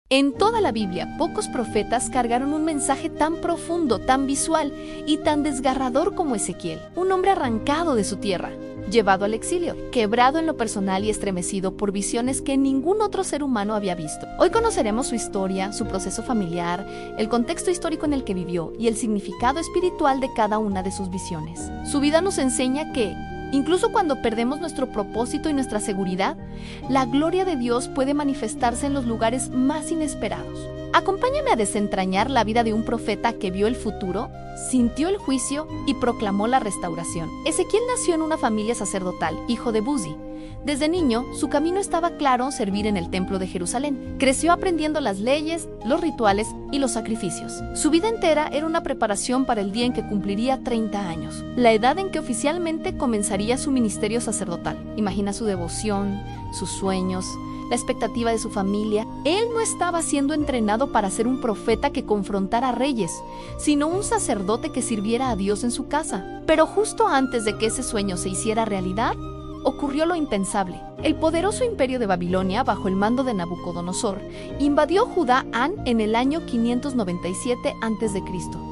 En toda la Biblia, pocos profetas cargaron un mensaje tan profundo, tan visual y tan desgarrador como Ezequiel, un hombre arrancado de su tierra, llevado al exilio, quebrado en lo personal y estremecido por visiones que ningún otro ser humano había visto. Hoy conoceremos su historia, su proceso familiar, el contexto histórico en el que vivió y el significado espiritual de cada una de sus visiones. Su vida nos enseña que, incluso cuando perdemos nuestro propósito y nuestra seguridad, la gloria de Dios puede manifestarse en los lugares más inesperados. Acompáñame a desentrañar la vida de un profeta que vio el futuro, sintió el juicio y proclamó la restauración. Ezequiel nació en una familia sacerdotal, hijo de Buzi. Desde niño, su camino estaba claro: servir en el templo de Jerusalén. Creció aprendiendo las leyes, los rituales y los sacrificios. Su vida entera era una preparación para el día en que cumpliría 30 años, la edad en que oficialmente comenzaría su ministerio sacerdotal. Imagina su devoción, sus sueños, la expectativa de su familia. Él no estaba siendo entrenado para ser un profeta que confrontara a reyes, sino un sacerdote que sirviera a Dios en su casa. Pero justo antes de que ese sueño se hiciera realidad, ocurrió lo impensable. El poderoso imperio de Babilonia, bajo el mando de Nabucodonosor, invadió Judá en el año 597 a.C.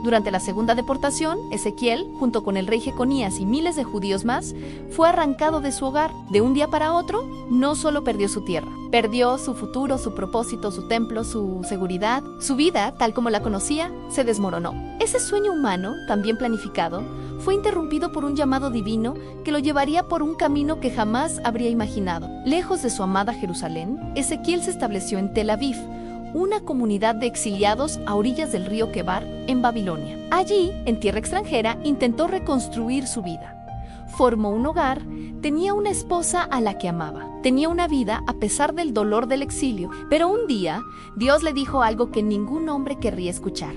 Durante la segunda deportación, Ezequiel, junto con el rey Jeconías y miles de judíos más, fue arrancado de su hogar. De un día para otro, no solo perdió su tierra, perdió su futuro, su propósito, su templo, su seguridad. Su vida, tal como la conocía, se desmoronó. Ese sueño humano, tan bien planificado, fue interrumpido por un llamado divino que lo llevaría por un camino que jamás habría imaginado. Lejos de su amada Jerusalén, Ezequiel se estableció en Tel Aviv, una comunidad de exiliados a orillas del río Quebar, en Babilonia. Allí, en tierra extranjera, intentó reconstruir su vida. Formó un hogar, tenía una esposa a la que amaba. Tenía una vida a pesar del dolor del exilio, pero un día Dios le dijo algo que ningún hombre querría escuchar,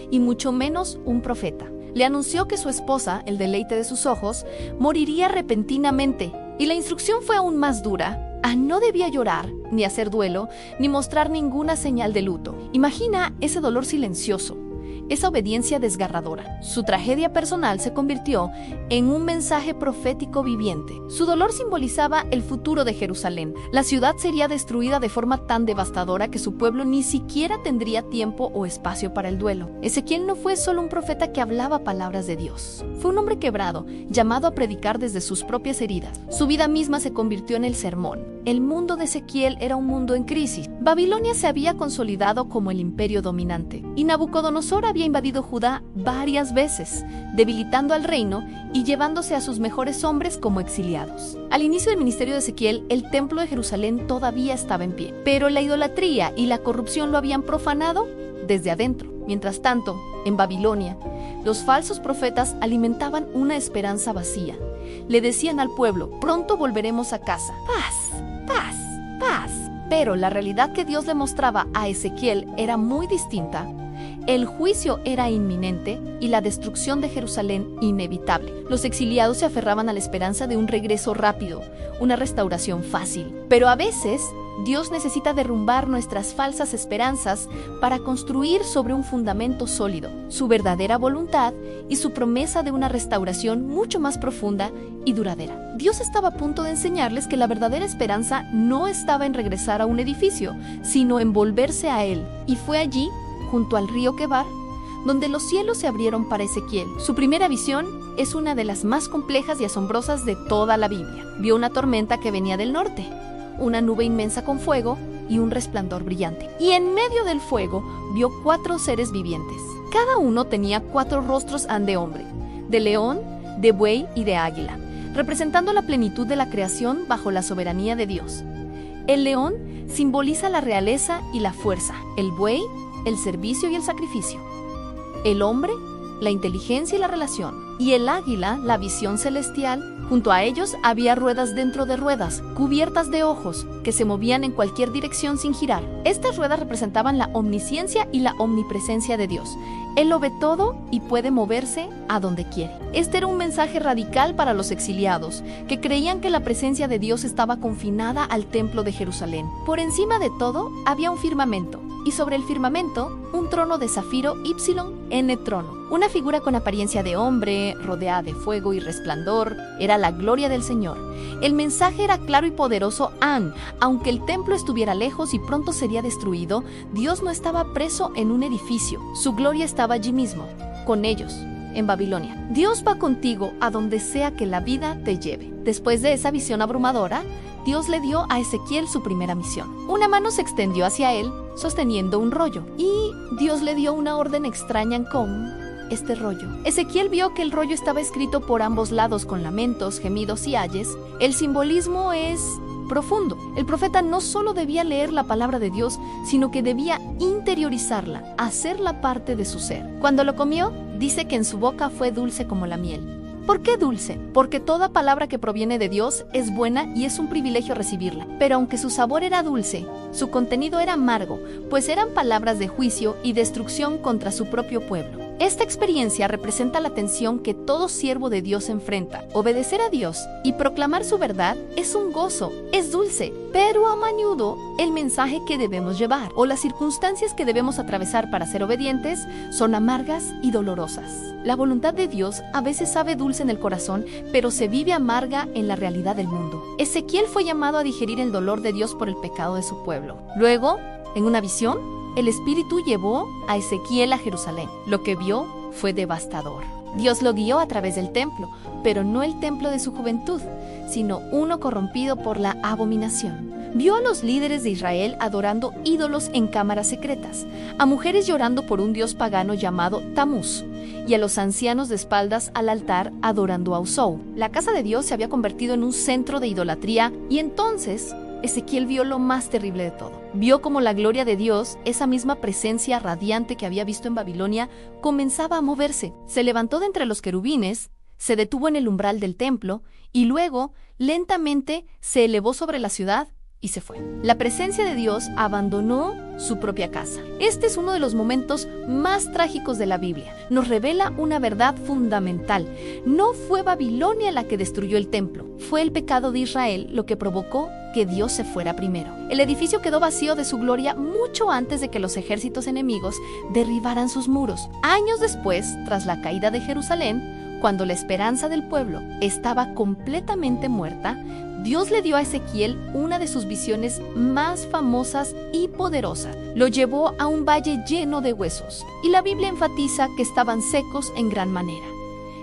y mucho menos un profeta. Le anunció que su esposa, el deleite de sus ojos, moriría repentinamente, y la instrucción fue aún más dura. No debía llorar, ni hacer duelo, ni mostrar ninguna señal de luto. Imagina ese dolor silencioso, esa obediencia desgarradora. Su tragedia personal se convirtió en un mensaje profético viviente. Su dolor simbolizaba el futuro de Jerusalén. La ciudad sería destruida de forma tan devastadora que su pueblo ni siquiera tendría tiempo o espacio para el duelo. Ezequiel no fue solo un profeta que hablaba palabras de Dios. Fue un hombre quebrado, llamado a predicar desde sus propias heridas. Su vida misma se convirtió en el sermón. El mundo de Ezequiel era un mundo en crisis. Babilonia se había consolidado como el imperio dominante, y Nabucodonosor había invadido Judá varias veces, debilitando al reino y llevándose a sus mejores hombres como exiliados. Al inicio del ministerio de Ezequiel, el templo de Jerusalén todavía estaba en pie, pero la idolatría y la corrupción lo habían profanado desde adentro. Mientras tanto, en Babilonia, los falsos profetas alimentaban una esperanza vacía. Le decían al pueblo: pronto volveremos a casa. Paz, paz, paz. Pero la realidad que Dios le mostraba a Ezequiel era muy distinta. El juicio era inminente y la destrucción de Jerusalén inevitable. Los exiliados se aferraban a la esperanza de un regreso rápido, una restauración fácil. Pero a veces, Dios necesita derrumbar nuestras falsas esperanzas para construir sobre un fundamento sólido su verdadera voluntad y su promesa de una restauración mucho más profunda y duradera. Dios estaba a punto de enseñarles que la verdadera esperanza no estaba en regresar a un edificio, sino en volverse a Él. Y fue allí, junto al río Quebar, donde los cielos se abrieron para Ezequiel. Su primera visión es una de las más complejas y asombrosas de toda la Biblia. Vio una tormenta que venía del norte, una nube inmensa con fuego y un resplandor brillante. Y en medio del fuego vio 4 seres vivientes. Cada uno tenía 4 rostros de hombre, de león, de buey y de águila, representando la plenitud de la creación bajo la soberanía de Dios. El león simboliza la realeza y la fuerza, el buey, el servicio y el sacrificio, el hombre, la inteligencia y la relación, y el águila, la visión celestial. Junto a ellos había ruedas dentro de ruedas, cubiertas de ojos, que se movían en cualquier dirección sin girar. Estas ruedas representaban la omnisciencia y la omnipresencia de Dios. Él lo ve todo y puede moverse a donde quiere. Este era un mensaje radical para los exiliados, que creían que la presencia de Dios estaba confinada al templo de Jerusalén. Por encima de todo, había un firmamento, y sobre el firmamento un trono de zafiro YN trono. Una figura con apariencia de hombre, rodeada de fuego y resplandor, era la gloria del Señor. El mensaje era claro y poderoso. Aunque el templo estuviera lejos y pronto sería destruido, Dios no estaba preso en un edificio. Su gloria estaba allí mismo, con ellos, en Babilonia. Dios va contigo a donde sea que la vida te lleve. Después de esa visión abrumadora, Dios le dio a Ezequiel su primera misión. Una mano se extendió hacia él, sosteniendo un rollo, y Dios le dio una orden extraña con este rollo. Ezequiel vio que el rollo estaba escrito por ambos lados con lamentos, gemidos y ayes. El simbolismo es profundo. El profeta no solo debía leer la palabra de Dios, sino que debía interiorizarla, hacerla parte de su ser. Cuando lo comió, dice que en su boca fue dulce como la miel. ¿Por qué dulce? Porque toda palabra que proviene de Dios es buena y es un privilegio recibirla. Pero aunque su sabor era dulce, su contenido era amargo, pues eran palabras de juicio y destrucción contra su propio pueblo. Esta experiencia representa la tensión que todo siervo de Dios enfrenta. Obedecer a Dios y proclamar su verdad es un gozo, es dulce, pero a menudo el mensaje que debemos llevar o las circunstancias que debemos atravesar para ser obedientes son amargas y dolorosas. La voluntad de Dios a veces sabe dulce en el corazón, pero se vive amarga en la realidad del mundo. Ezequiel fue llamado a digerir el dolor de Dios por el pecado de su pueblo. Luego, en una visión, el Espíritu llevó a Ezequiel a Jerusalén. Lo que vio fue devastador. Dios lo guió a través del templo, pero no el templo de su juventud, sino uno corrompido por la abominación. Vio a los líderes de Israel adorando ídolos en cámaras secretas, a mujeres llorando por un dios pagano llamado Tamuz, y a los ancianos de espaldas al altar adorando a Usou. La casa de Dios se había convertido en un centro de idolatría, y entonces Ezequiel vio lo más terrible de todo. Vio como la gloria de Dios, esa misma presencia radiante que había visto en Babilonia, comenzaba a moverse. Se levantó de entre los querubines, se detuvo en el umbral del templo y luego, lentamente, se elevó sobre la ciudad y se fue. La presencia de Dios abandonó su propia casa. Este es uno de los momentos más trágicos de la Biblia. Nos revela una verdad fundamental. No fue Babilonia la que destruyó el templo. Fue el pecado de Israel lo que provocó que Dios se fuera primero. El edificio quedó vacío de su gloria mucho antes de que los ejércitos enemigos derribaran sus muros. Años después, tras la caída de Jerusalén, cuando la esperanza del pueblo estaba completamente muerta, Dios le dio a Ezequiel una de sus visiones más famosas y poderosas. Lo llevó a un valle lleno de huesos, y la Biblia enfatiza que estaban secos en gran manera.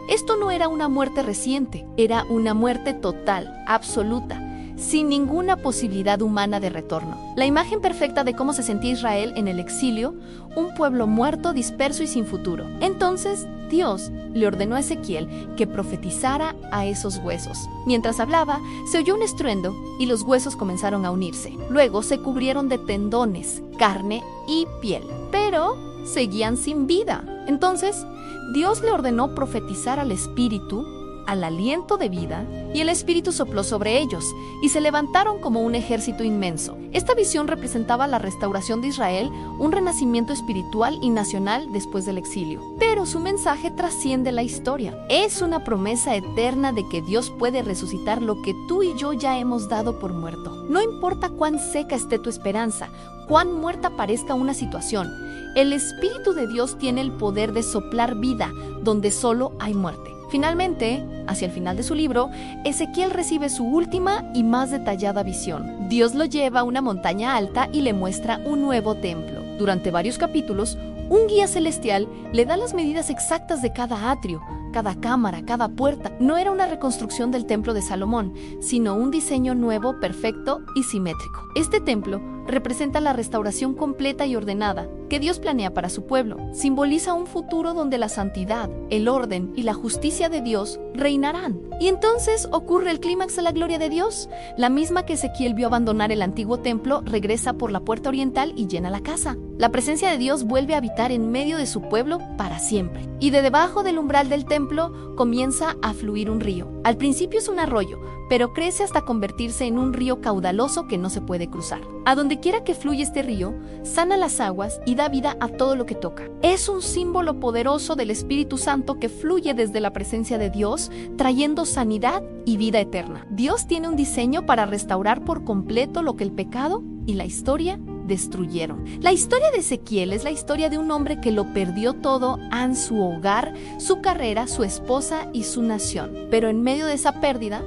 Esto no era una muerte reciente, era una muerte total, absoluta, sin ninguna posibilidad humana de retorno. La imagen perfecta de cómo se sentía Israel en el exilio, un pueblo muerto, disperso y sin futuro. Entonces, Dios le ordenó a Ezequiel que profetizara a esos huesos. Mientras hablaba, se oyó un estruendo y los huesos comenzaron a unirse. Luego se cubrieron de tendones, carne y piel, pero seguían sin vida. Entonces, Dios le ordenó profetizar al Espíritu, al aliento de vida, y el Espíritu sopló sobre ellos, y se levantaron como un ejército inmenso. Esta visión representaba la restauración de Israel, un renacimiento espiritual y nacional después del exilio. Pero su mensaje trasciende la historia. Es una promesa eterna de que Dios puede resucitar lo que tú y yo ya hemos dado por muerto. No importa cuán seca esté tu esperanza, cuán muerta parezca una situación, el Espíritu de Dios tiene el poder de soplar vida donde solo hay muerte. Finalmente, hacia el final de su libro, Ezequiel recibe su última y más detallada visión. Dios lo lleva a una montaña alta y le muestra un nuevo templo. Durante varios capítulos, un guía celestial le da las medidas exactas de cada atrio, cada cámara, cada puerta. No era una reconstrucción del templo de Salomón, sino un diseño nuevo, perfecto y simétrico. Este templo representa la restauración completa y ordenada que Dios planea para su pueblo. Simboliza un futuro donde la santidad, el orden y la justicia de Dios reinarán. Y entonces ocurre el clímax de la gloria de Dios. La misma que Ezequiel vio abandonar el antiguo templo regresa por la puerta oriental y llena la casa. La presencia de Dios vuelve a habitar en medio de su pueblo para siempre. Y de debajo del umbral del templo comienza a fluir un río. Al principio es un arroyo, pero crece hasta convertirse en un río caudaloso que no se puede cruzar. A donde quiera que fluye este río, sana las aguas y da vida a todo lo que toca. Es un símbolo poderoso del Espíritu Santo que fluye desde la presencia de Dios, trayendo sanidad y vida eterna. Dios tiene un diseño para restaurar por completo lo que el pecado y la historia destruyeron. La historia de Ezequiel es la historia de un hombre que lo perdió todo: su hogar, su carrera, su esposa y su nación. Pero en medio de esa pérdida,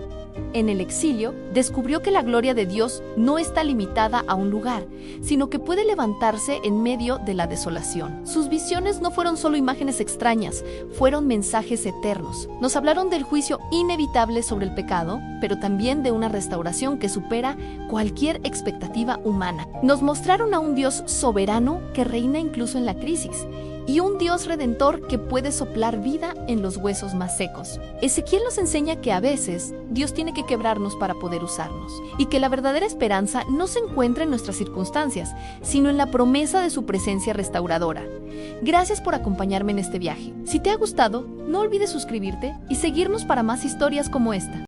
en el exilio, descubrió que la gloria de Dios no está limitada a un lugar, sino que puede levantarse en medio de la desolación. Sus visiones no fueron solo imágenes extrañas, fueron mensajes eternos. Nos hablaron del juicio inevitable sobre el pecado, pero también de una restauración que supera cualquier expectativa humana. Nos mostraron a un Dios soberano que reina incluso en la crisis, y un Dios redentor que puede soplar vida en los huesos más secos. Ezequiel nos enseña que a veces Dios tiene que quebrarnos para poder usarnos, y que la verdadera esperanza no se encuentra en nuestras circunstancias, sino en la promesa de su presencia restauradora. Gracias por acompañarme en este viaje. Si te ha gustado, no olvides suscribirte y seguirnos para más historias como esta.